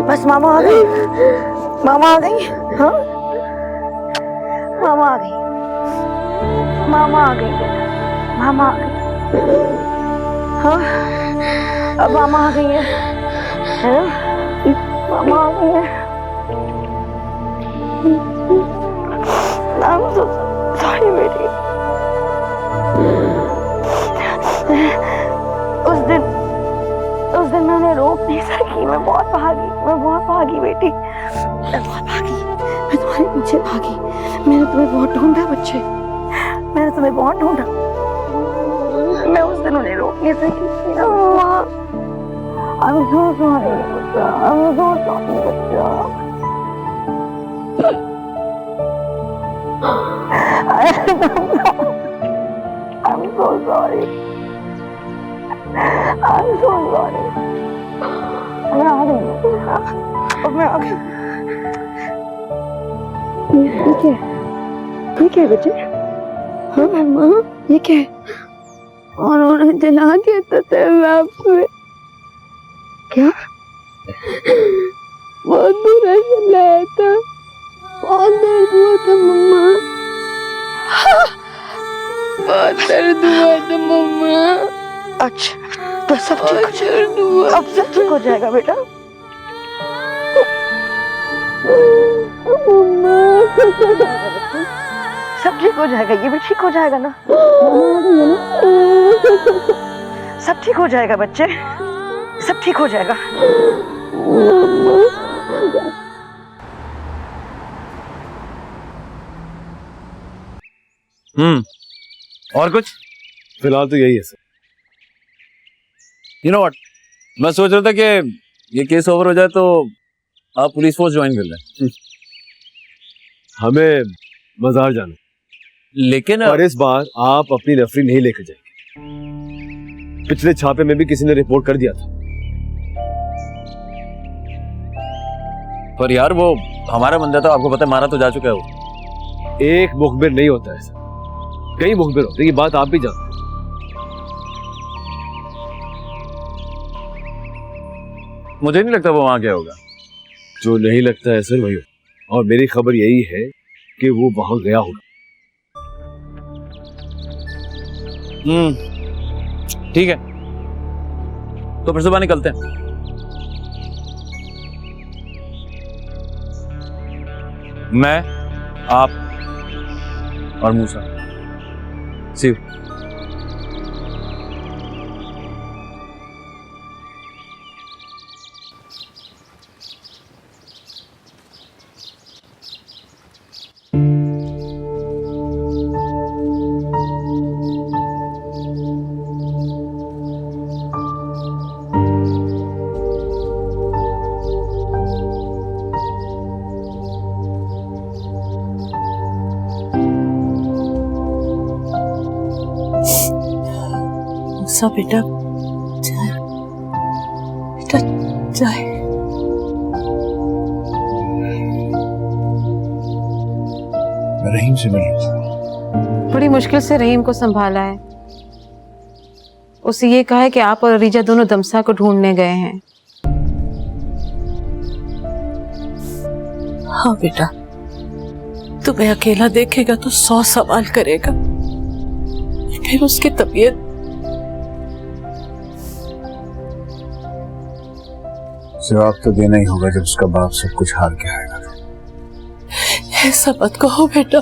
बस मामा आ गई, मामा आ गई। हाँ मामा आ गई, मामा आ गई, मामा आ गई। हाँ अब मामा आ गई है ना? मामा आ गई है। I'm so sorry बेटी। उस दिन मैंने रोक नहीं सकी, मैं बहुत भागी बेटी, मैं बहुत भागी, मैं तुम्हारे पीछे भागी, मैंने तुम्हें बहुत ढूंढा बच्चे, मैंने तुम्हें बहुत ढूंढा, मैं उस दिन उन्हें रोक नहीं सकी। I'm so sorry बच्चा, I'm so sorry बच्चा। I'm so sorry, I'm so sorry। मैं आ गई, अब मैं आ गई। ये क्या है बच्चे? हाँ मम्मा ये क्या है? और उन्हें जला दिया था तैयार में। क्या? बहुत बुरा जलाया था, बहुत दर्द हुआ था मम्मा, बहुत दर्द हुआ था मम्मा। अच्छा तो सब ठीक हुआ, अब सब ठीक हो जाएगा बेटा। सब ठीक हो जाएगा, ये भी ठीक हो जाएगा ना? सब ठीक हो जाएगा बच्चे, सब ठीक हो जाएगा। और कुछ? फिलहाल तो यही है सर। यू नो व्हाट, मैं सोच रहा था कि ये केस ओवर हो जाए तो आप पुलिस फोर्स ज्वाइन कर लें। हमें बाजार जाना, लेकिन और इस बार आप अपनी रेफरी नहीं लेकर जाएंगे। पिछले छापे में भी किसी ने रिपोर्ट कर दिया था। पर यार वो हमारा बंदा था, आपको पता है, मारा तो जा चुका है वो। एक मुखबिर नहीं होता है सर, कई मुखबिर होते हैं, ये बात आप भी जानते हैं। मुझे नहीं लगता वो वहां गया होगा। जो नहीं लगता है सर वही होता, और मेरी खबर यही है कि वो वहां गया होगा। ठीक है, तो फिर सुबह निकलते हैं। मैं, आप और मूसा। सी यू। मूसा बेटा, चाय बेटा, चाय। रहीम से मिलो। बड़ी मुश्किल से रहीम को संभाला है। उसे ये कहा है कि आप और रीजा दोनों दमसा को ढूंढने गए हैं। हाँ बेटा, तुम्हें अकेला देखेगा तो 100 सवाल करेगा, फिर उसकी तबीयत। जवाब तो देना ही होगा जब उसका बाप सब कुछ हार के आएगा। ऐसा मत कहो बेटा,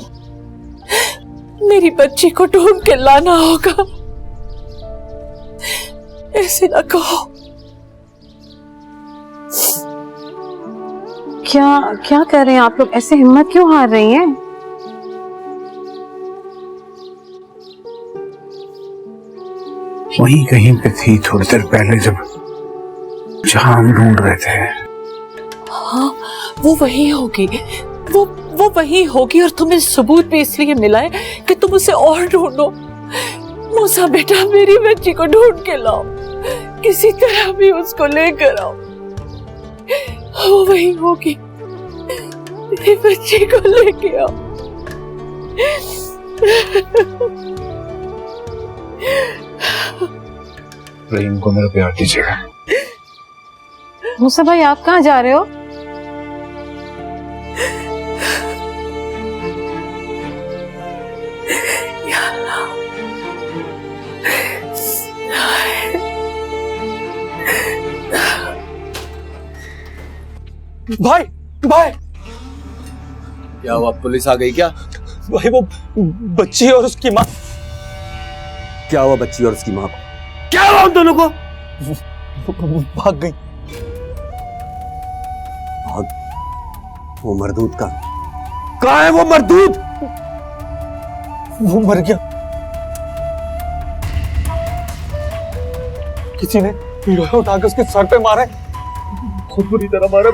मेरी बच्ची को ढूंढ के लाना होगा, ऐसे ना कहो। क्या कर रहे हैं आप लोग? ऐसे हिम्मत क्यों हार रही हैं? वहीं कहीं पे थी थोड़ी देर पहले जब जहां हम ढूंढ रहे थे। हाँ वो वही होगी, वो वही होगी, और तुम्हें सबूत भी इसलिए मिला है कि तुम उसे और ढूंढो। मूसा बेटा, मेरी बच्ची को ढूंढ के लाओ, किसी तरह भी उसको लेकर आओ, वो वही होगी। मेरी बच्ची को लेके आओ। रहीम को मेरा प्यार दीजिएगा। मूसा भाई, आप कहाँ जा रहे हो? भाई भाई क्या हुआ, पुलिस आ गई क्या? भाई वो बच्ची और उसकी माँ। क्या हुआ बच्ची और उसकी माँ को? क्या हुआ उन दोनों को? भाग गई। भाग? वो मरदूद का कहाँ है वो मरदूद? वो मर गया। किसी ने लोहा उठाकर उसके सर पे मारा है, बहुत बुरी तरह मारा।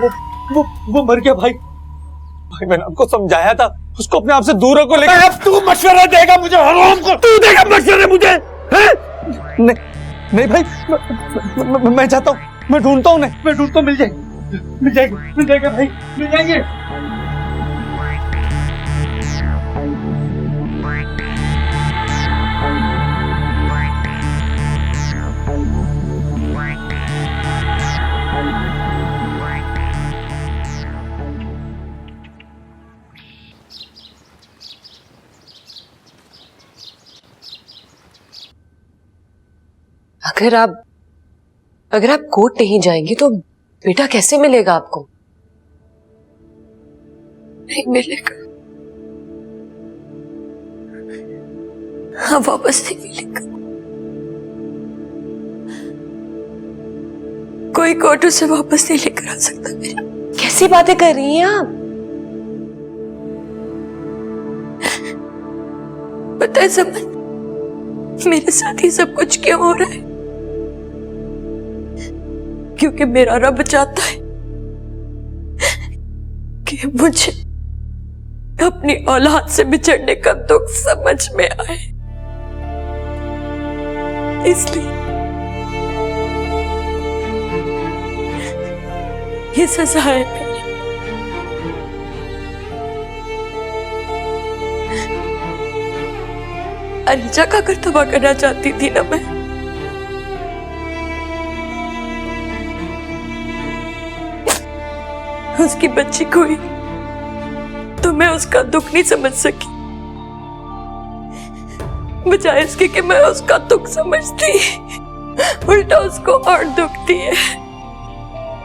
वो मर गया। भाई भाई मैंने आपको समझाया था उसको अपने आप से दूर रखो, लेकिन अब तू मशवरा देगा मुझे? हराम को तू देगा मशवरे मुझे? हैं? नहीं भाई, मैं जाता हूँ, मैं ढूंढता हूँ। नहीं, मैं ढूंढता हूँ, मिल जाएगा भाई, मिल जाएंगे। अगर आप कोर्ट नहीं जाएंगे तो बेटा कैसे मिलेगा आपको? नहीं मिलेगा, हाँ वापस नहीं मिलेगा। कोई कोर्ट उसे वापस नहीं लेकर आ सकता। मेरा कैसी बातें कर रही हैं आप? पता है समन, मेरे साथ ही सब कुछ क्यों हो रहा है? क्योंकि मेरा रब चाहता है कि मुझे अपनी औलाद से बिछड़ने का दुख समझ में आए, इसलिए ये सजा है मेरी। अरीजा का घर तबाह करना चाहती थी ना मैं, उसकी बच्ची को ही तो मैं उसका दुख नहीं समझ सकी, बजाय इसके कि मैं उसका दुख समझती, उल्टा उसको और दुख दिए।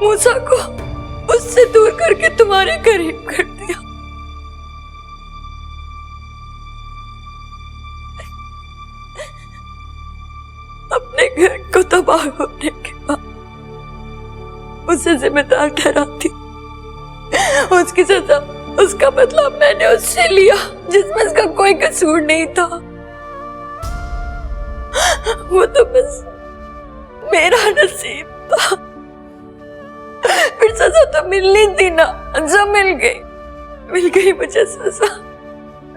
मूसा को उससे दूर करके तुम्हारे करीब कर दिया। अपने घर को तबाह होने के बाद उसे जिम्मेदार ठहराती, उसकी सजा, उसका बदला मैंने उससे लिया जिसमें उसका कोई कसूर नहीं था। वो तो बस मेरा नसीब था। फिर सजा तो मिलनी थी ना, जो मिल गई मुझे सजा,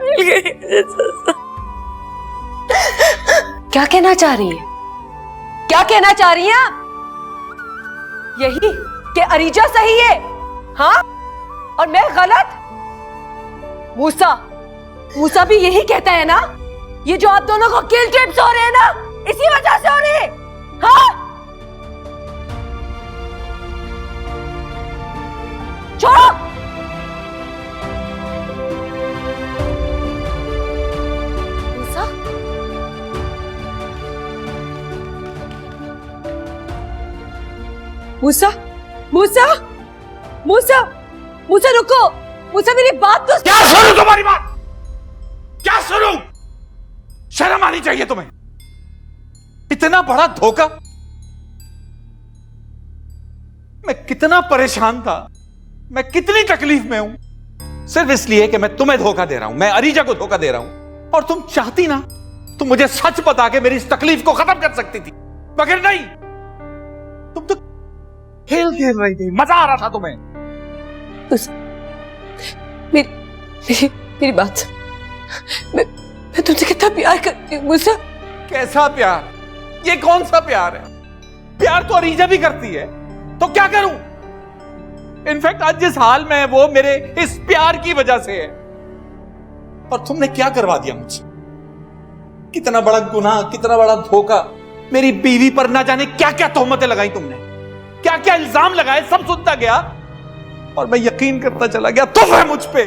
मिल गई मुझे सजा। क्या कहना चाह रही है? क्या कहना चाह रही हैं आप? यही कि अरीजा सही है, हाँ, और मैं गलत? मूसा भी यही कहता है ना? ये जो आप दोनों को किल ट्रिप्स हो रहे हैं ना, इसी वजह से हो रही है, हाँ? छोड़ो। मूसा रुको। मूसा मेरी बात तो क्या सुनूं तुम्हारी बात? क्या सुनूं? शर्म आनी चाहिए तुम्हें। इतना बड़ा धोखा। मैं कितना परेशान था, मैं कितनी तकलीफ में हूं, सिर्फ इसलिए कि मैं तुम्हें धोखा दे रहा हूं, मैं अरीजा को धोखा दे रहा हूं। और तुम चाहती ना, तुम मुझे सच बता के मेरी इस तकलीफ को खत्म कर सकती थी, मगर नहीं। तुम तो खेल खेल रही थी, मजा आ रहा था तुम्हें। मेरी बात, मैं तुमसे कितना प्यार करती हूँ मूसा, कैसा प्यार? ये कौन सा प्यार है? प्यार तो अरीजा भी करती है, तो क्या करूं? इनफैक्ट आज जिस हाल में है वो मेरे इस प्यार की वजह से है। और तुमने क्या करवा दिया मुझसे? कितना बड़ा गुनाह, कितना बड़ा धोखा। मेरी बीवी पर ना जाने क्या क्या तोहमतें लगाई तुमने, क्या क्या इल्जाम लगाए, सब सुनता गया और मैं यकीन करता चला गया तुम है मुझ पे।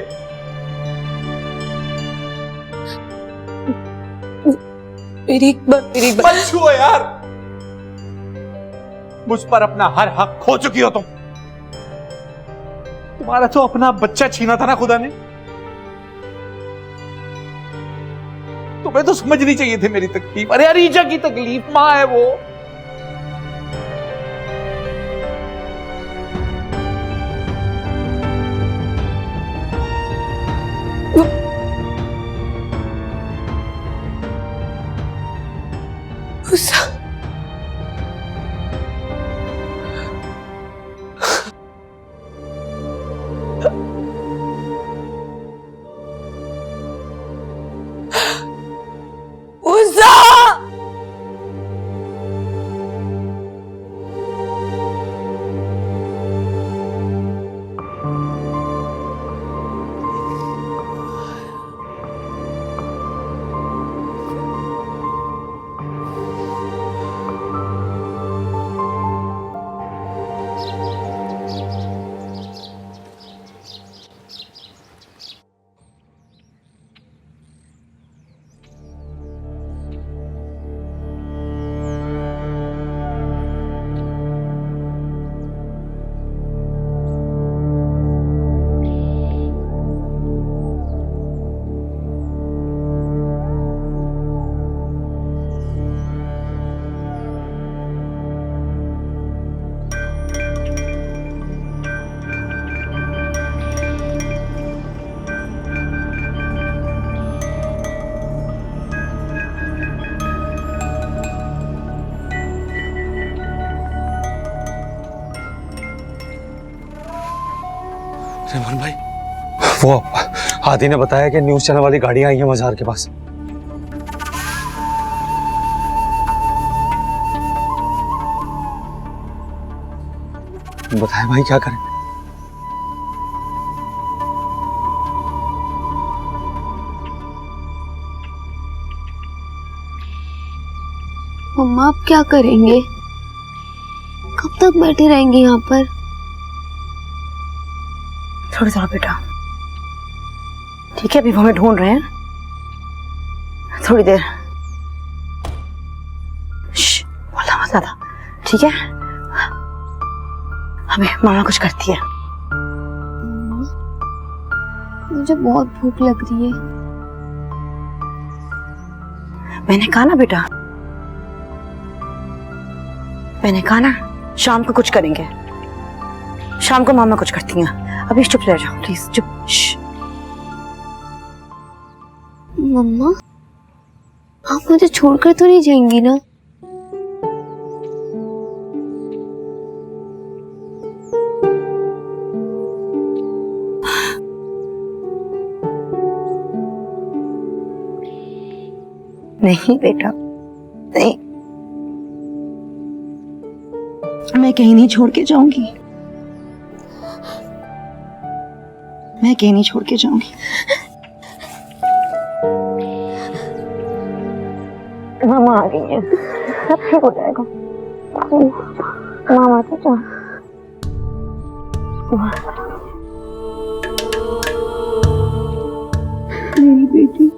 मेरी एक बात मत छुओ यार, मुझ पर अपना हर हक खो चुकी हो तुम। तुम्हारा तो अपना बच्चा छीना था ना खुदा ने। तुम्हें तो समझनी चाहिए थी मेरी तकलीफ। अरे अरीजा की तकलीफ, मां है वो। रेमन भाई, वो हादी ने बताया कि न्यूज चैनल वाली गाड़ियां आई हैं मजार के पास। बताए भाई क्या करें? मम्मा आप क्या करेंगे? कब तक बैठे रहेंगे यहाँ पर? थोड़ी देर बेटा, ठीक है? अभी वो हमें ढूंढ रहे हैं, थोड़ी देर। बोलना मत ज्यादा, ठीक है? हमें मामा कुछ करती है। मुझे बहुत भूख लग रही है। मैंने कहा ना बेटा, मैंने कहा ना शाम को कुछ करेंगे। शाम को मामा कुछ करती हैं। अभी चुप रह जाओ प्लीज, चुप। मम्मा आप मुझे छोड़कर तो नहीं जाएंगी ना? नहीं बेटा, नहीं, मैं कहीं नहीं छोड़ के जाऊंगी। मैं कहीं नहीं छोड़ के जाऊंगी। मामा आ गई है, सब ठीक हो जाएगा। मामा तो जा। मेरी बेटी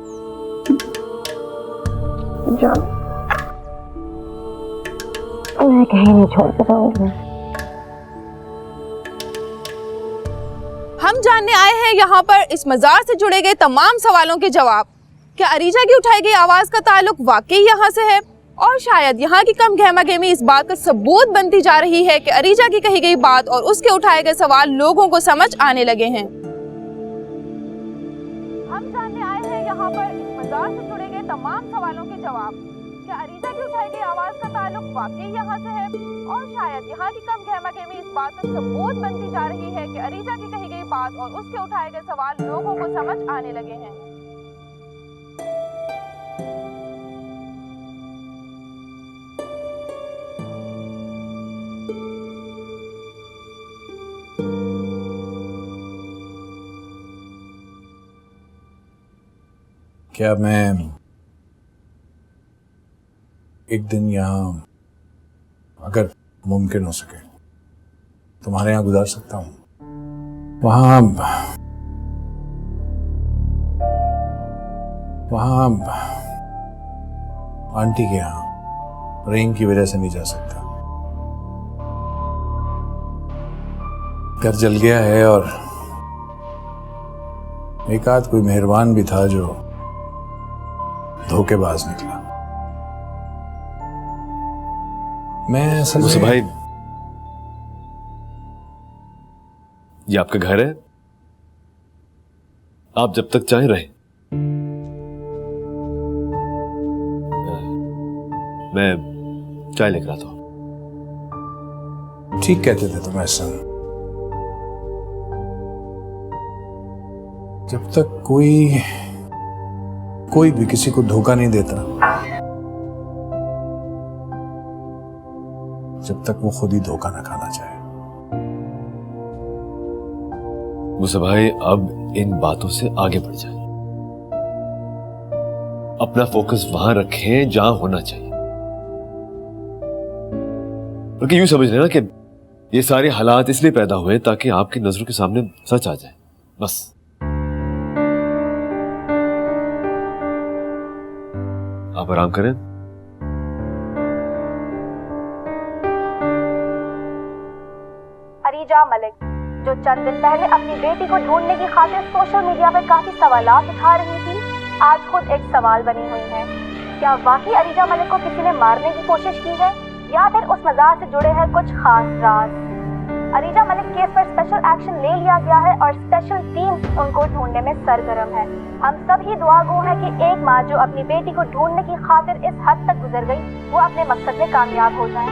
जा, मैं कहीं नहीं छोड़ के जाऊंगी। हम जानने आए हैं यहाँ पर इस मजार से जुड़े गए तमाम सवालों के जवाब। क्या अरीजा की उठाई गई आवाज का ताल्लुक वाकई यहाँ से है? और शायद यहाँ की कम गहमागहमी इस बात का सबूत बनती जा रही है कि अरीजा की कही गई बात और उसके उठाए गए सवाल लोगों को समझ आने लगे हैं। हम जानने आए हैं यहाँ पर इस मजार से जुड़े गए तमाम सवालों के जवाब। क्या अरीजा की उठाई गई आवाज का ताल्लुक वाकई यहाँ से है? और शायद यहाँ की कम गहमागहमी इस बात का सबूत बनती जा रही है कि अरीजा की कही गई बात और उसके उठाए गए सवाल लोगों को समझ आने लगे हैं। क्या मैं एक दिन यहाँ, अगर मुमकिन हो सके, तुम्हारे यहाँ गुजार सकता हूँ? वहाँ आंटी के यहाँ रेन की वजह से नहीं जा सकता। घर जल गया है और एक आध कोई मेहरबान भी था जो धोखेबाज निकला। मैं असल मुझसे में भाई, ये आपका घर है, आप जब तक चाहे रहे। मैं चाय लेकर आता हूं। ठीक कहते थे तुम ऐसा। जब तक कोई भी किसी को धोखा नहीं देता, जब तक वो खुद ही धोखा ना खाना चाहे। मुझसे भाई, अब इन बातों से आगे बढ़ जाए। अपना फोकस वहां रखें जहां होना चाहिए। क्योंकि यूं समझ लेना कि ये सारे हालात इसलिए पैदा हुए ताकि आपकी नजरों के सामने सच आ जाए, बस। आप आराम करें। अरीजा मलिक, जो चंद दिन पहले अपनी बेटी को ढूंढने की खातिर सोशल मीडिया पर काफी सवालात उठा रही थी, आज खुद एक सवाल बनी हुई है। क्या वाकई अरीजा मलिक को किसी ने मारने की कोशिश की है, या फिर उस मज़ार से जुड़े हैं कुछ खास राज? अरीजा मलिक केस पर स्पेशल एक्शन ले लिया गया है और स्पेशल टीम उनको ढूंढने में सरगर्म है। हम सब ही दुआगो हैं कि एक माँ जो अपनी बेटी को ढूंढने की खातिर इस हद तक गुजर गई, वो अपने मकसद में कामयाब हो जाए।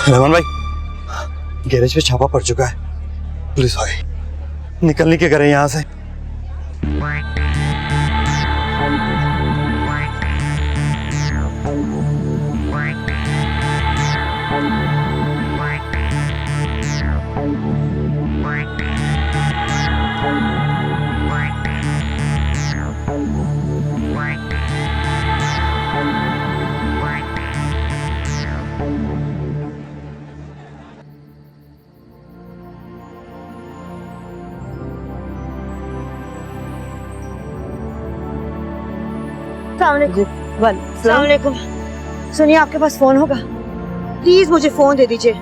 रहमान भाई, गैरेज पे छापा पड़ चुका है। पुलिस आ गई, निकलने के करें यहाँ से। वालेकुम। सुनिए, आपके पास फोन होगा? प्लीज मुझे फोन दे दीजिए,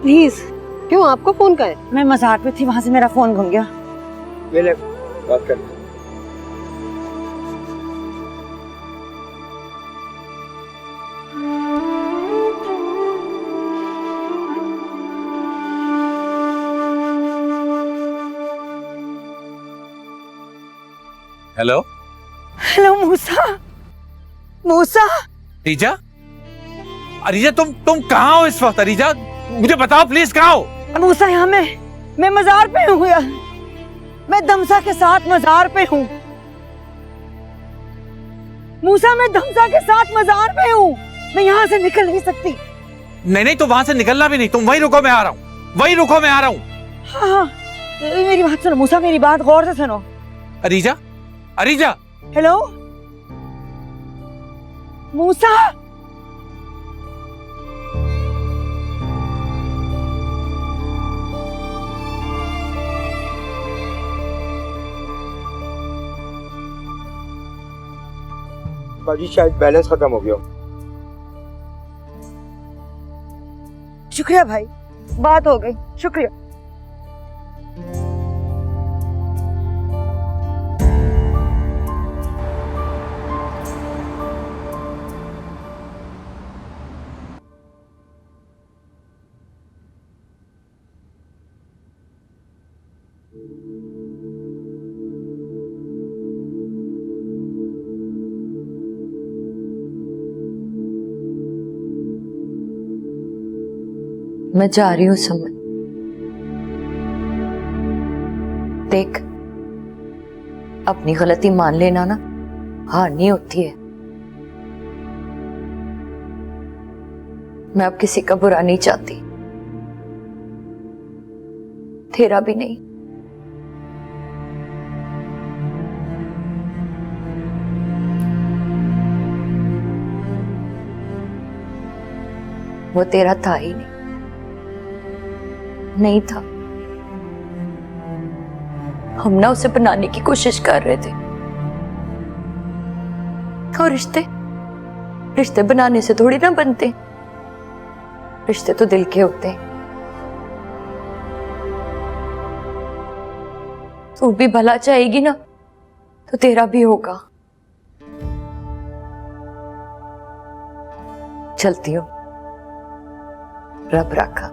प्लीज। क्यों, आपको फोन का है? मैं मज़ार पे थी, वहां से मेरा फोन घूम गया। ले ले, बात कर। हेलो हेलो मूसा, मूसा। अरीजा, अरीजा तुम कहाँ हो इस वक्त? अरीजा मुझे बताओ प्लीज, कहाँ हो? मूसा, यहाँ मैं मज़ार पे हूँ यार। मैं दमसा के साथ मज़ार पे हूँ। मूसा, मैं दमसा के साथ मज़ार पे हूँ। मैं यहाँ से निकल नहीं सकती। नहीं, तो वहां से निकलना भी नहीं, तुम वहीं रुको, मैं आ रहा हूँ। वहीं रुको, मैं आ रहा हूँ। हाँ, मेरी बात सुनो मूसा, मेरी बात गौर से सुनो। अरीजा, अरीजा। हेलो मूसा। बाजी शायद बैलेंस खत्म हो गया। शुक्रिया भाई, बात हो गई, शुक्रिया। मैं जा रही हूँ समझ। देख, अपनी गलती मान लेना ना, हार नहीं होती है। मैं अब किसी का बुरा नहीं चाहती, तेरा भी नहीं। वो तेरा था ही नहीं था। हम ना उसे बनाने की कोशिश कर रहे थे। और रिश्ते बनाने से थोड़ी ना बनते, रिश्ते तो दिल के होते हैं। तू भी भला चाहेगी ना तो तेरा भी होगा। चलती हूँ, रब रखा।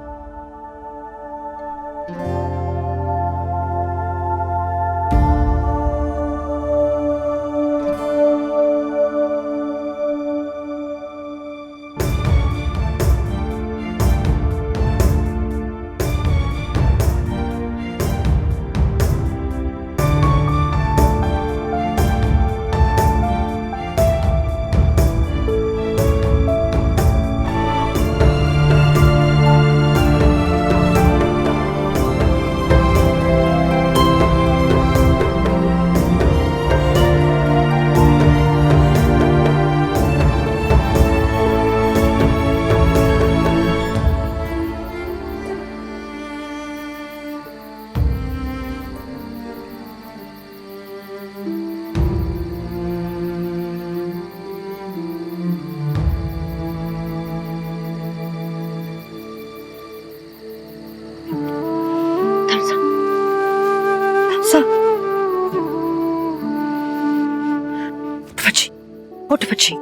उठ बच्ची,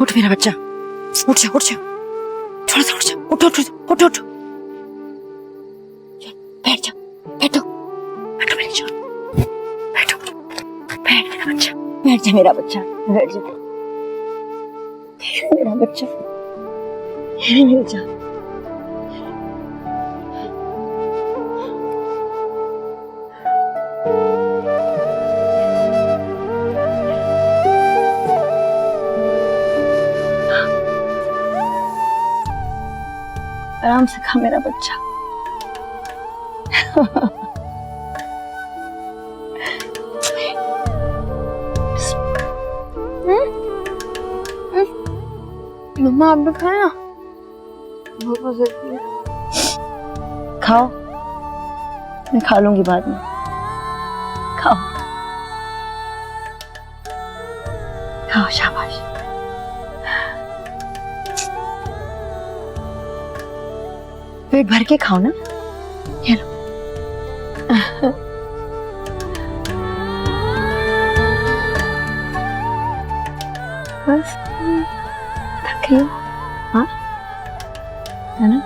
उठ मेरा बच्चा, उठ जा, थोड़ा सा उठ जा, उठ। बैठ जा, बैठो मेरी जान, बैठ मेरा बच्चा, बैठ जा मेरा बच्चा, बैठ जा मेरा बच्चा, मेरी जान। आराम से खा मेरा बच्चा। मम्मा आप भी खाया? खाओ, मैं खा लूंगी बाद में। खाओ। हाँ शाबाश। पेट भर के खाओ ना, ये लो। बस थक गई हो? हाँ है ना?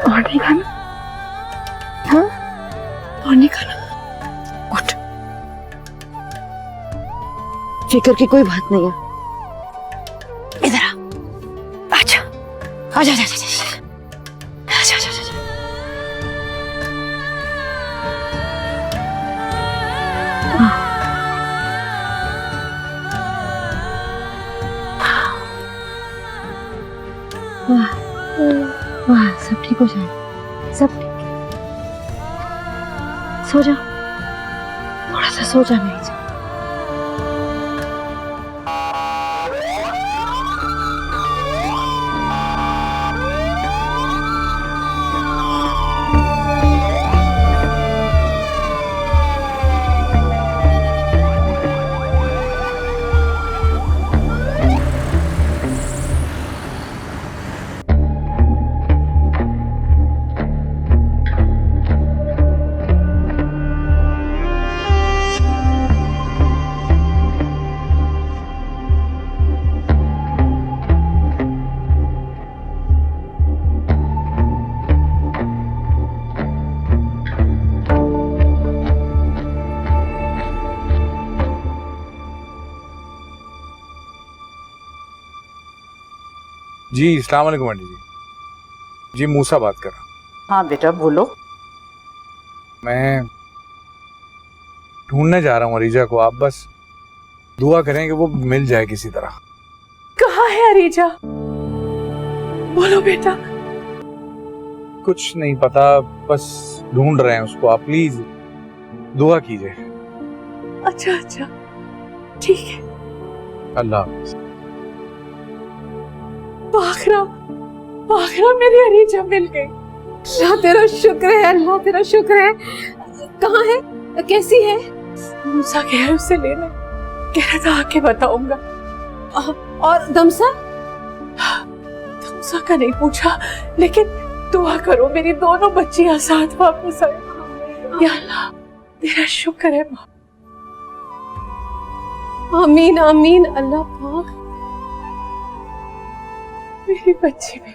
और नहीं खाना? हाँ और नहीं खाना? उठ, फिक्र की कोई बात नहीं है। इधर आ, आजा आजा आजा आजा आजा आजा आजा। वाह वाह, सब ठीक हो जाए, सब ठीक। सो जा, थोड़ा सा सो जा मेरी जान। जी अस्सलाम वालेकुम आंटी जी। जी मूसा बात कर रहा हूँ। हाँ बेटा बोलो। मैं ढूंढने जा रहा हूँ अरीजा को, आप बस दुआ करें कि वो मिल जाए किसी तरह। कहाँ है अरीजा? बोलो बेटा। कुछ नहीं पता, बस ढूंढ रहे हैं उसको, आप प्लीज दुआ कीजिए। अच्छा अच्छा ठीक है। अल्लाह हाफ़िज़। पाखरा पाखरा, मेरी अरीजा मिल गई। अल्लाह तेरा शुक्र है, अल्लाह तेरा शुक्र है। कहाँ है, कैसी है? मूसा कह है उसे लेने, कह रहा था आके बताऊंगा। और दमसा? दमसा का नहीं पूछा, लेकिन दुआ करो मेरी दोनों बच्चियां साथ वापस आए। या अल्लाह तेरा शुक्र है। आमीन आमीन। अल्लाह पाक मेरी बच्ची में।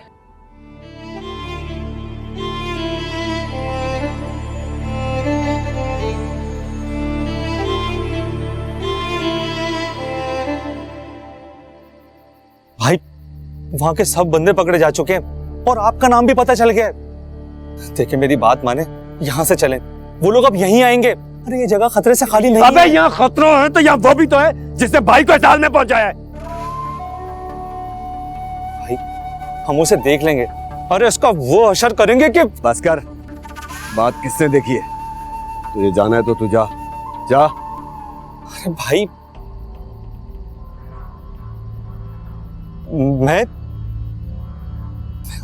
भाई वहां के सब बंदे पकड़े जा चुके हैं और आपका नाम भी पता चल गया है। देखिए मेरी बात माने, यहाँ से चलें, वो लोग अब यहीं आएंगे। अरे ये जगह खतरे से खाली नहीं है। अबे यहाँ खतरा है तो यहाँ वो भी तो है जिसने भाई को अस्पताल में पहुंचाया है। हम उसे देख लेंगे, अरे उसका वो असर करेंगे कि। बस कर, बात किसने देखी है? तुझे जाना है तो तू जा जा। अरे भाई मैं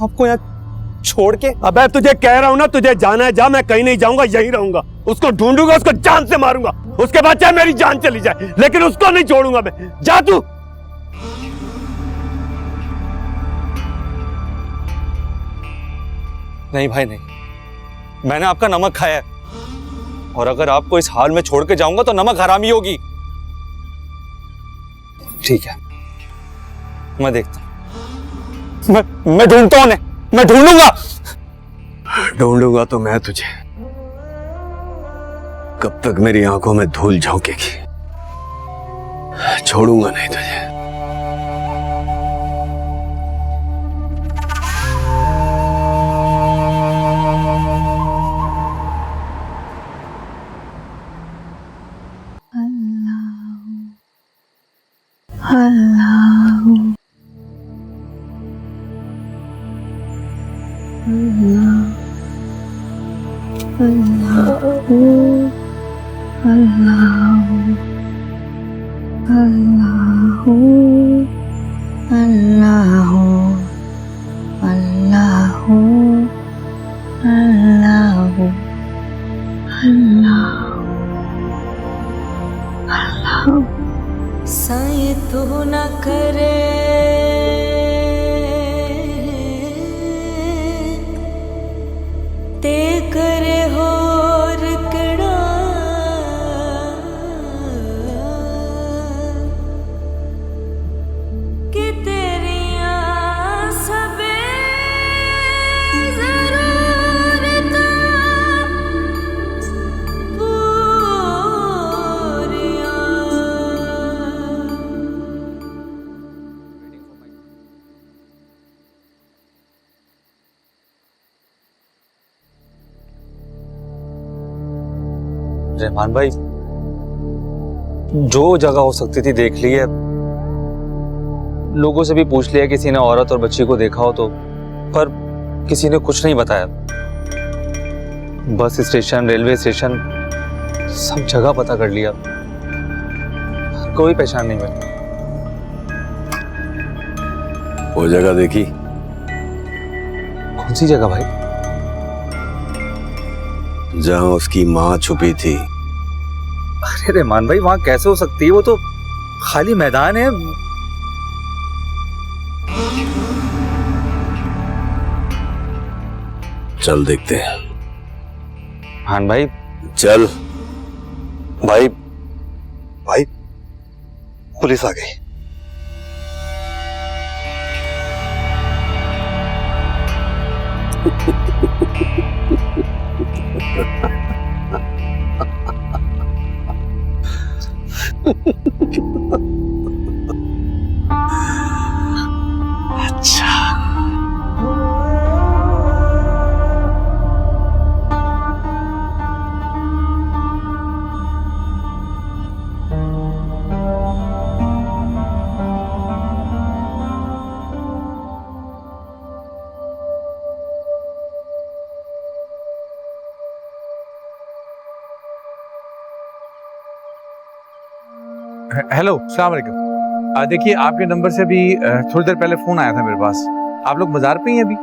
आपको यहाँ छोड़ के। अबे तुझे कह रहा हूं ना, तुझे जाना है जा, मैं कहीं नहीं जाऊंगा, यहीं रहूंगा। उसको ढूंढूंगा, उसको जान से मारूंगा, उसके बाद चाहे मेरी जान चली जाए, लेकिन उसको नहीं छोड़ूंगा मैं। जा तू। नहीं भाई नहीं, मैंने आपका नमक खाया है और अगर आपको इस हाल में छोड़ के जाऊंगा तो नमक हरामी होगी। ठीक है मैं देखता हूं, मैं ढूंढता हूं, मैं ढूंढूंगा। ढूंढूंगा तो मैं तुझे, कब तक मेरी आंखों में धूल झोंकेगी, छोड़ूंगा नहीं तुझे। Allah साए तो न करे ते करे होर कड़ा कि तेरिया सबे जरूरतां रहमान भाई, जो जगह हो सकती थी देख ली है। लोगों से भी पूछ लिया किसी ने औरत और बच्ची को देखा हो तो, पर किसी ने कुछ नहीं बताया। बस स्टेशन, रेलवे स्टेशन, सब जगह पता कर लिया, कोई पहचान नहीं मिली। वो जगह देखी? कौन सी जगह भाई? जहां उसकी माँ छुपी थी। अरे रहमान भाई, वहां कैसे हो सकती है? वो तो खाली मैदान है। चल देखते हैं। हाँ भाई चल। भाई, भाई पुलिस आ गई। अच्छा, हेलो, अस्सलाम वालेकुम। देखिए, आपके नंबर से अभी थोड़ी देर पहले फोन आया था मेरे पास। आप लोग बाजार पे ही हैं अभी?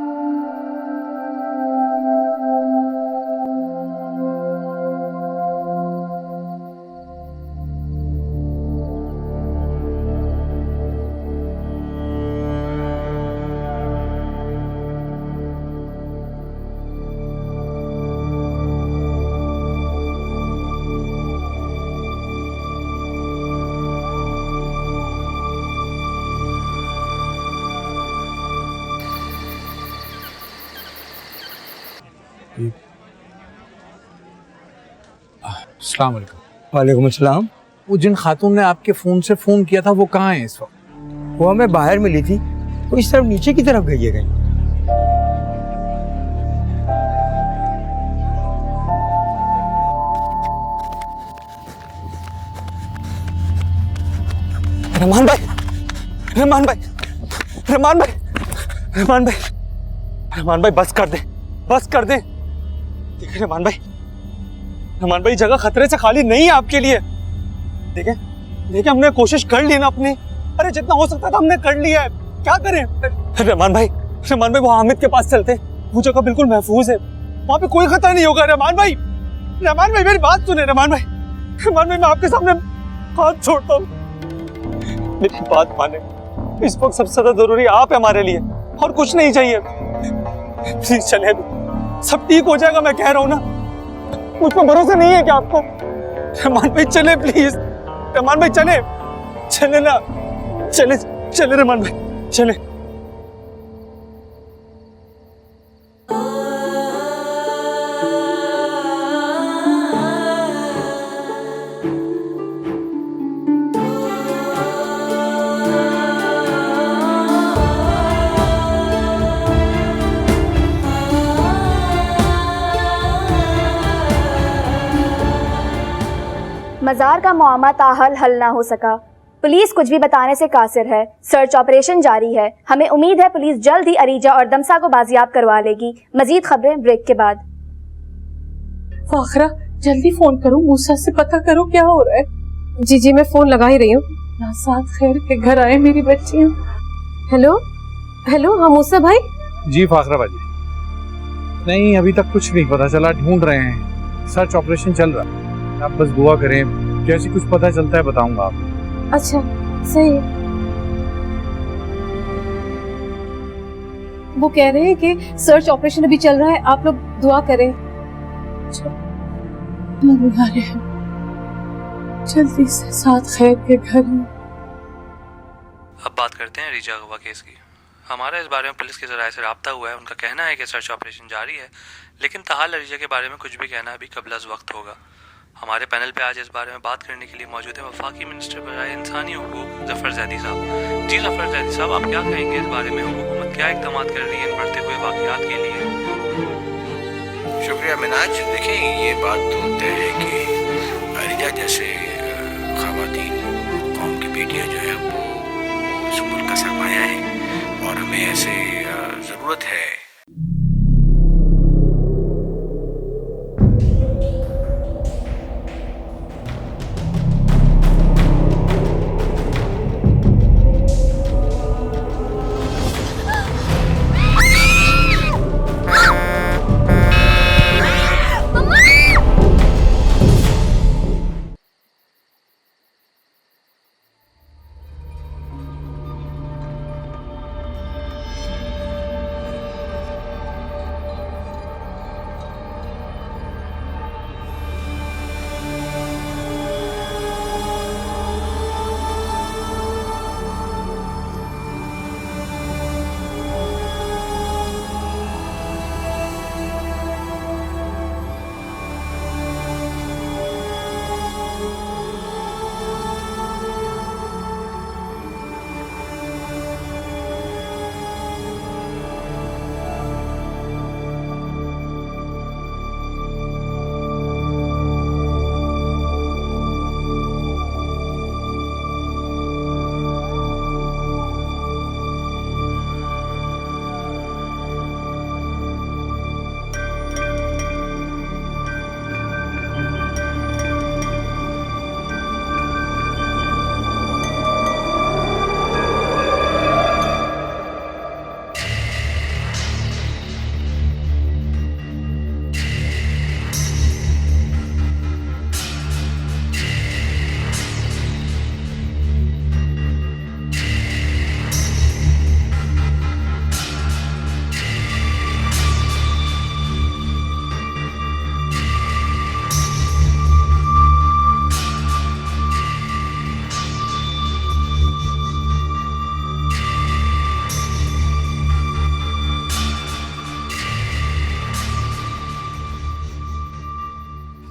अस्सलाम वालेकुम। वालेकुम अस्सलाम। वो जिन खातून ने आपके फोन से फोन किया था वो कहाँ है इस वक्त? वो हमें बाहर मिली थी, तो इस तरफ नीचे की तरफ गई है कहीं। रहमान भाई, रहमान भाई, रहमान भाई, रहमान भाई, रहमान भाई, बस कर दे, बस कर दे। देखिए रहमान भाई, रहमान भाई, जगह खतरे से खाली नहीं है आपके लिए। देखें, देखें, हमने कोशिश कर ली ना अपनी। अरे जितना हो सकता था हमने कर लिया है, क्या करें? रहमान भाई, रहमान भाई, वो हामिद के पास चलते, वो जगह बिल्कुल महफूज है, वहां पे कोई खतरा नहीं होगा। रहमान भाई, रहमान भाई, मेरी बात सुने। रहमान भाई, रहमान भाई, मैं आपके सामने हाथ छोड़ता हूँ, मेरी बात माने। इस वक्त सबसे ज्यादा जरूरी आप है हमारे लिए, और कुछ नहीं चाहिए। प्लीज चले, सब ठीक हो जाएगा, मैं कह रहा हूँ ना। मुझ पर भरोसा नहीं है क्या आपको? रहमान भाई चले प्लीज, रहमान भाई चले, चले ना, चले, चले रहमान भाई, चले। मज़ार का मामला ताहल हल ना हो सका। पुलिस कुछ भी बताने से कासिर है। सर्च ऑपरेशन जारी है। हमें उम्मीद है पुलिस जल्द ही अरीजा और दमसा को बाजियाब करवा लेगी। मजीद खबरें ब्रेक के बाद। फाखरा, जल्दी फोन करो, मूसा से पता करो क्या हो रहा है। जी जी, मैं फोन लगा ही रही हूँ। नासात खैर के घर आए मेरी बच्चियाँ। हेलो हेलो, हाँ मूसा भाई। जी फाखरा बाजी, नहीं अभी तक कुछ नहीं पता चला, ढूंढ रहे हैं, सर्च ऑपरेशन चल रहा है। आप बस दुआ करें जैसे कुछ पता चलता है बताऊंगा आपको। अच्छा सही है। वो कह रहे हैं कि सर्च ऑपरेशन अभी चल रहा है, आप लोग दुआ करें। बुला रहे हैं जल्दी से साथ खैर के घर में। अब बात करते हैं अरीजा अगवा केस की। हमारा इस बारे में पुलिस के जराये से रब्ता हुआ है। उनका कहना है कि सर्च ऑपरेशन जारी है, लेकिन ताहाल अरीजा के बारे में कुछ भी कहना अभी कबल वक्त होगा। हमारे पैनल पे आज इस बारे में बात करने के लिए मौजूद है वफाकी मिनिस्टर बराए इंसानी हुकूक जफर जैदी साहब। जी जफर जैदी साहब, आप क्या कहेंगे इस बारे में? हुकूमत क्या इक़दाम कर रही है इन बढ़ते हुए वाक़यात के लिए? शुक्रिया मिनाज। देखें, ये बात तो तय है कि अरीजा जैसे ख़वातीन कौम की बेटियाँ जो है वो इस मुल्क का सरमाया है और हमें ऐसे ज़रूरत है।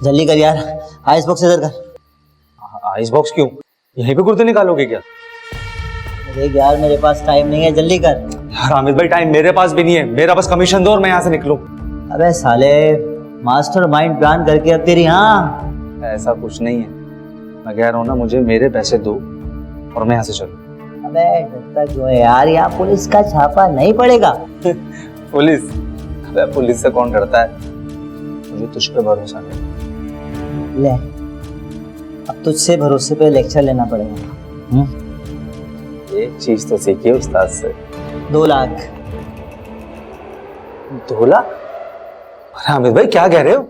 जल्दी कर यार, आइस बॉक्स इधर कर। आइस बॉक्स क्यों? यहीं पे कुर्ते निकालोगे क्या? अरे यार मेरे पास टाइम नहीं है, जल्दी कर। यार हामिद भाई, टाइम मेरे पास भी नहीं है। मेरा बस कमीशन दो और मैं यहाँ से निकलूं। अबे साले, मास्टर माइंड प्लान करके अब तेरी हाँ। ऐसा कुछ नहीं है, मैं कह रहा हूँ ना, मुझे मेरे पैसे दो और मैं यहाँ से चलूं। अबे डरता क्यों है यार, यहाँ पुलिस का छापा नहीं पड़ेगा। पुलिस? अबे पुलिस से कौन डरता है? मुझे तुझ पे भरोसा नहीं। ले, अब तुझसे भरोसे पे लेक्चर लेना पड़ेगा। एक चीज तो सीखिए उस्ताद से। 2 लाख। 2 लाख? अरे हामिद भाई क्या कह रहे हो?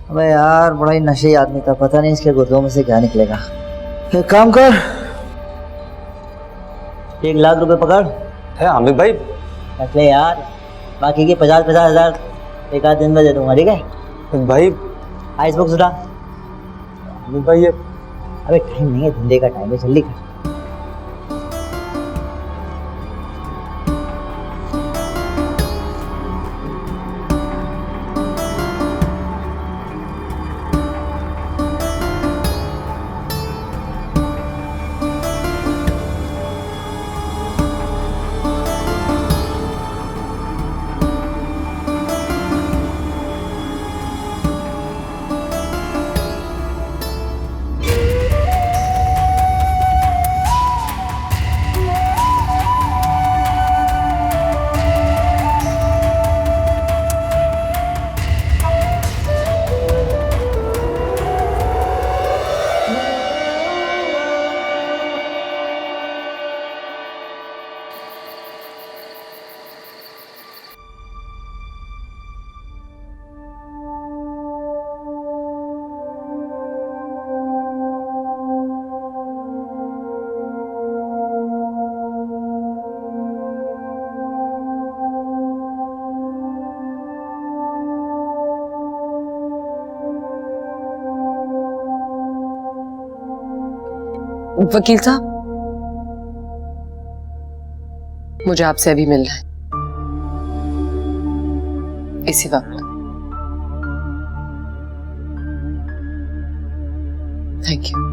अबे यार बड़ा ही नशे आदमी था, पता नहीं इसके गुर्दों में से क्या निकलेगा। एक काम कर, 1 लाख रुपए पकड़। है हामिद भाई? रख ले यार, बाकी के 50-50 हजार एक आध दिन में दे दूंगा, ठीक है भाई? आइस बॉक्स उठा। हामिद भाई ये अबे टाइम नहीं है, धंधे का टाइम है, जल्दी कर। वकील साहब, मुझे आपसे अभी मिलना है, इसी वक्त। Thank you.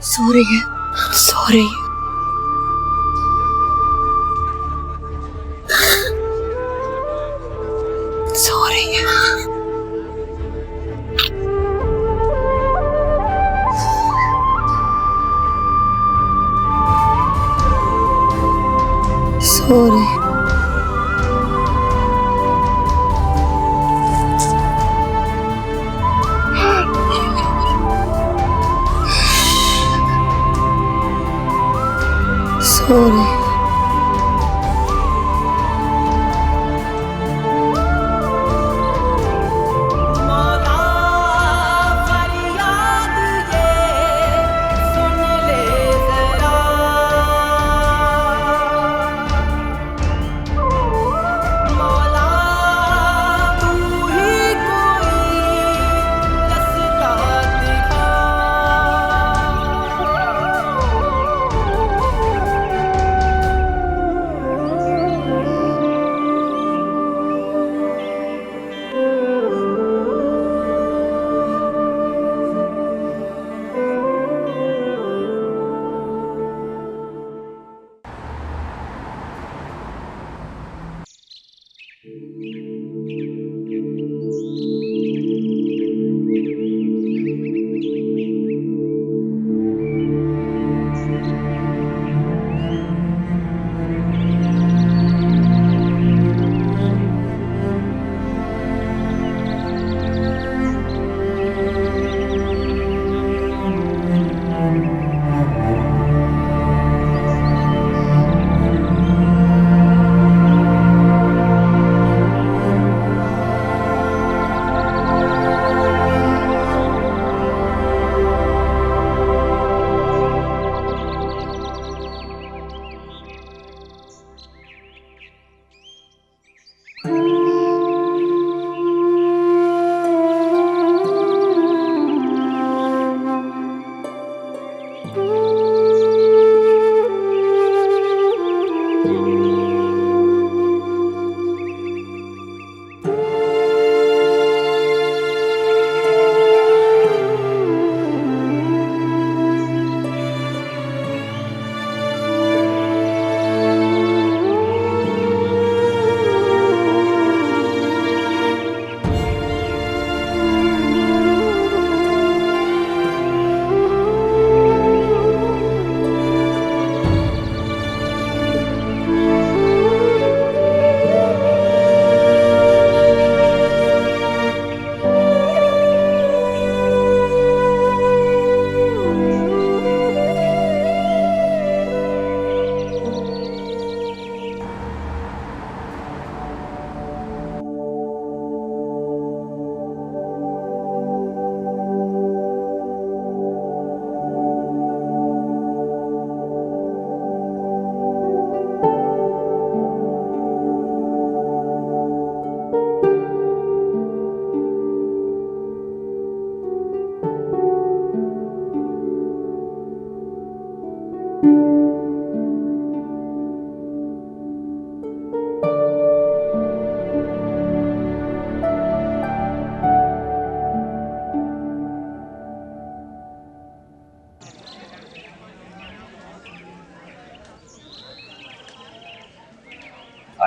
सो रही है, सो रही है। सो रही है। सो रही है। सो रही है।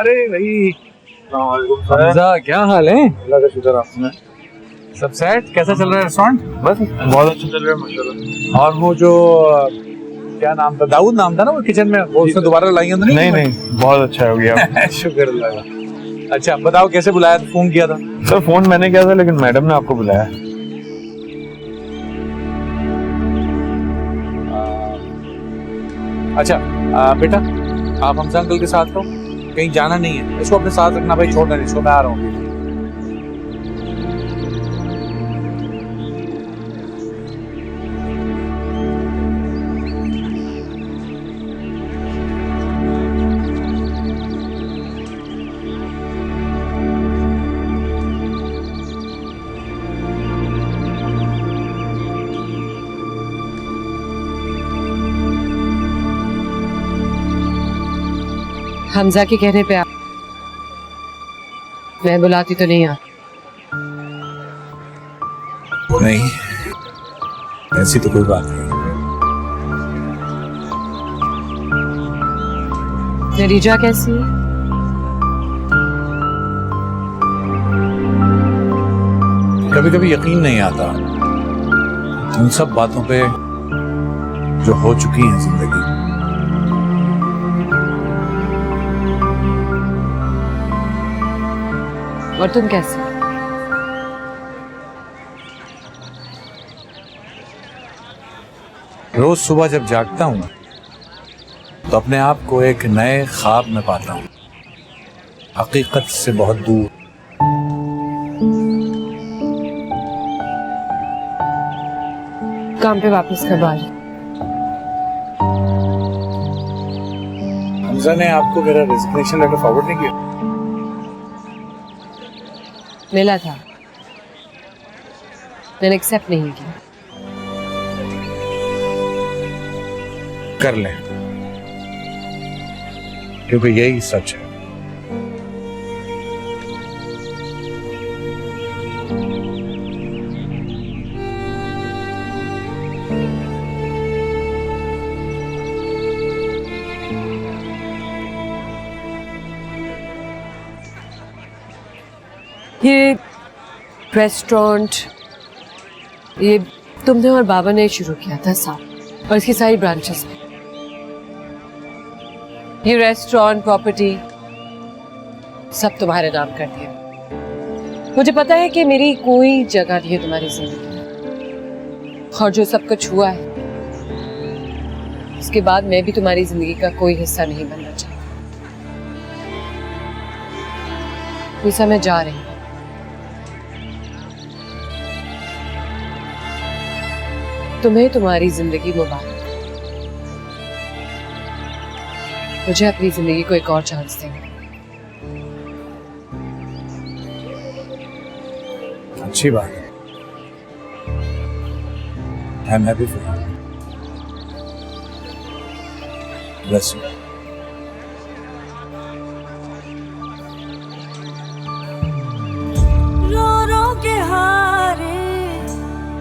अरे भाई हमजा, क्या हाल है? अल्लाह का शुक्र आप सुनाएं। सब सेट? कैसा चल रहा है रेस्टोरेंट? बस बहुत अच्छा चल रहा है माशाल्लाह। और वो जो क्या नाम था, दाऊद नाम था ना वो किचन में, वो उसने दोबारा लाई तो नहीं? नहीं बहुत अच्छा हो गया। शुक्र अल्लाह का। अच्छा बताओ कैसे बुलाया, फोन किया था? सर फोन मैंने किया था लेकिन मैडम ने आपको बुलाया। अच्छा बेटा आप हमजा अंकल के साथ रहो, कहीं जाना नहीं है, इसको अपने साथ रखना भाई, छोड़ना नहीं इसको, मैं आ रहा हूँ। हमजा के कहने पे आप, मैं बुलाती तो नहीं आती। नहीं ऐसी तो कोई बात नहीं। नरीजा कैसी है? कभी कभी यकीन नहीं आता उन सब बातों पे जो हो चुकी हैं जिंदगी। और तुम कैसे? रोज सुबह जब जागता हूं तो अपने आप को एक नए ख्वाब में पाता हूं, हकीकत से बहुत दूर। काम पे वापस कब आ रही? हमजा ने आपको मेरा रेजिग्नेशन लेटर फॉरवर्ड नहीं किया? मिला था, मैंने एक्सेप्ट नहीं किया। कर लें, क्योंकि यही सच है। ये रेस्टोरेंट ये तुमने और बाबा ने शुरू किया था साथ, और इसकी सारी ब्रांचेस में। ये रेस्टोरेंट प्रॉपर्टी सब तुम्हारे नाम कर दिया। मुझे पता है कि मेरी कोई जगह नहीं है तुम्हारी जिंदगी में, और जो सब कुछ हुआ है उसके बाद मैं भी तुम्हारी जिंदगी का कोई हिस्सा नहीं बनना चाहती। वैसा मैं जा रही हूँ। तुम्हें तुम्हारी जिंदगी मुबारक। मुझे अपनी जिंदगी को एक और चांस देना। अच्छी बात है, I am happy for you. Bless you. रो रो के हारे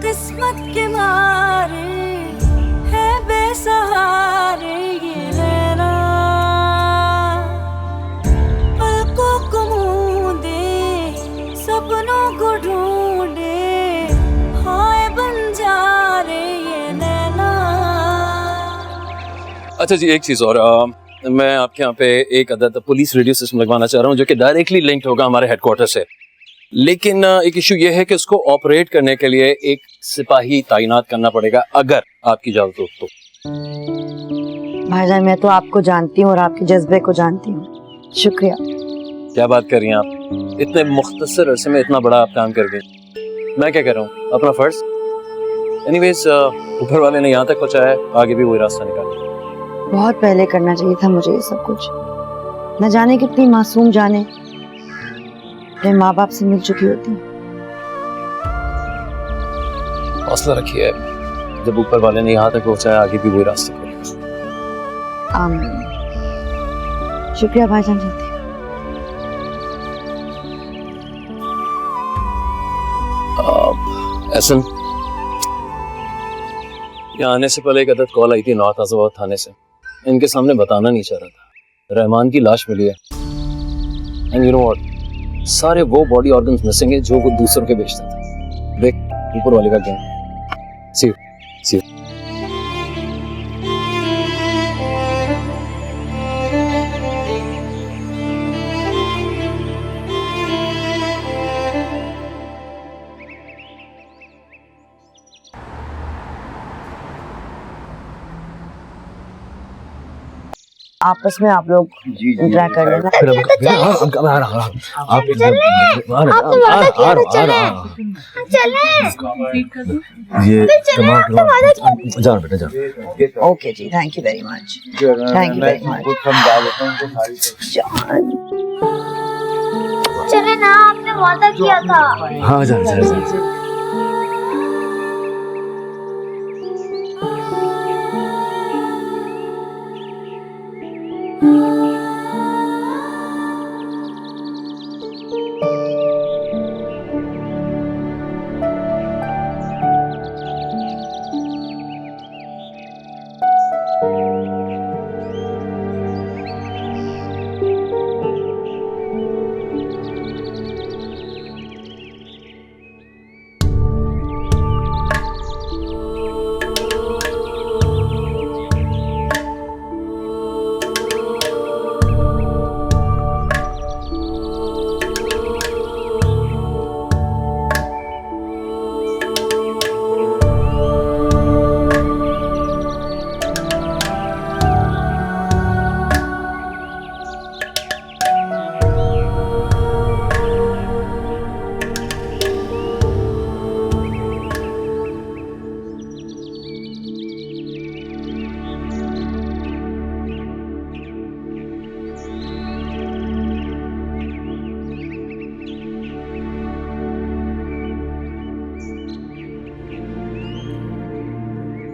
किस्मत के मारे है बेसहारे ये नैना, पलकों को मूंदे सपनों को ढूंढे हाय बन जा रे ये नैना। अच्छा जी, एक चीज़ और, मैं आपके यहाँ पे एक अदद पुलिस रेडियो सिस्टम लगवाना चाह रहा हूँ जो कि डायरेक्टली लिंक्ड होगा हमारे हेडक्वार्टर से। लेकिन एक इशू ये है कि उसको ऑपरेट करने के लिए एक सिपाही तैनात करना पड़ेगा, अगर आपकी इजाजत हो तो। भाईजान मैं तो आपको जानती हूँ और आपके जज्बे को जानती हूँ, शुक्रिया। क्या बात कर रही हैं आप, इतने मुख्तसर अरसे में इतना बड़ा आप काम कर गए। मैं क्या कर रहा हूँ, अपना फर्ज। एनीवेज ऊपर वाले ने यहाँ तक पहुँचाया है, आगे भी वही रास्ता निकाले। बहुत पहले करना चाहिए था मुझे ये सब कुछ। न जाने कितनी मासूम जाने अपने माँ बाप से मिल चुकी होती। हौसला रखिए, जब ऊपर वाले ने यहाँ तक पहुँचाया आगे भी वही रास्ते खोले। आमीन। शुक्रिया भाईजान। चलते एहसन, यहाँ आने से पहले एक अदद कॉल आई थी नवाब थाने से। इनके सामने बताना नहीं चाह रहा था, रहमान की लाश मिली है। एंड यू नो व्हाट, सारे वो बॉडी ऑर्गन्स मिसिंग है जो वो दूसरों के बेचता था। देख ऊपर वाले का क्या। सी यू, सी यू। आपस में आप लोग इंटरेक्ट कर लेना। ये जाओ बेटा जाओ। ओके जी, thank you very much, thank you very much. चले ना, आपने वादा किया था। हाँ जा।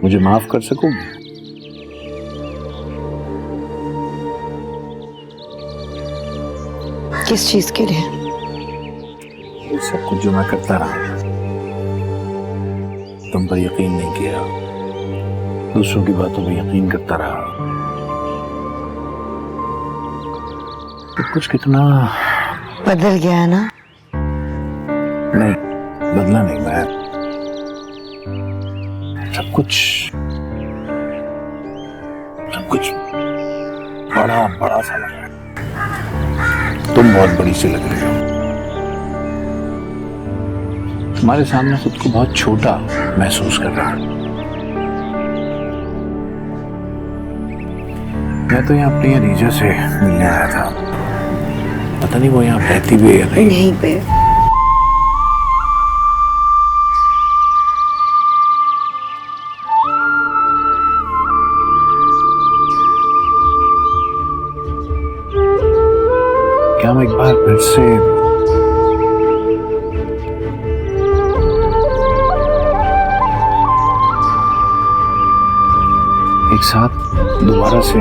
मुझे माफ कर सकोगे? किस चीज के लिए? सब कुछ जो मैं करता रहा, तुम पर यकीन नहीं किया, दूसरों की बातों पर यकीन करता रहा। तो कुछ कितना बदल गया है ना? नहीं, बदला नहीं मैं। सब कुछ बड़ा सा लग रहा है। तुम बहुत बड़ी सी लग रही हो। तुम्हारे सामने खुद को बहुत छोटा महसूस कर रहा हूं। मैं तो यहाँ अपनी अरीजा से मिलने आया था, पता नहीं वो यहाँ रहती भी है या नहीं। यहीं पे। क्या हम एक बार फिर से एक साथ दोबारा से